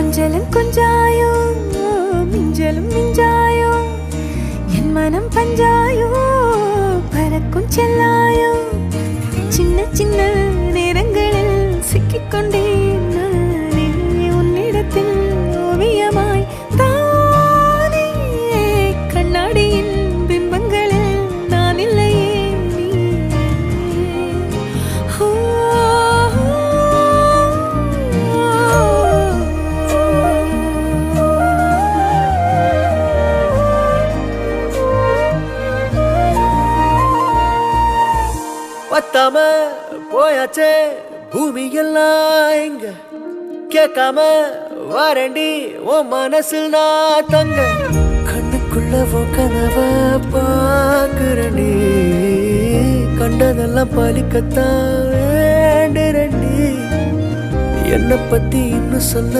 கொஞ்சலும் கொஞ்சாயோ மிஞ்சலும் மிஞ்சாயோ என் மனம் பஞ்சாயோ பறக்கும் செல்லாயோ சின்ன சின்ன நேரங்களில் சிக்கிக்கொண்டேன் நானே உன்னிடத்தில் ஓவியமாய் தானே கண்ணாடியின் பிம்பங்களில் நான் இல்லையே பத்தாம போயாச்சே பூமி எல்லாம் இங்க கேட்காம வாரண்டி உன் மனசில் நான் தங்க கண்ணுக்குள்ள உன் கனவ பாக்குறண்டி கண்டதெல்லாம் பலிக்கத்தான் வேண்டுறண்டி என்னை பத்தி இன்னும் சொல்ல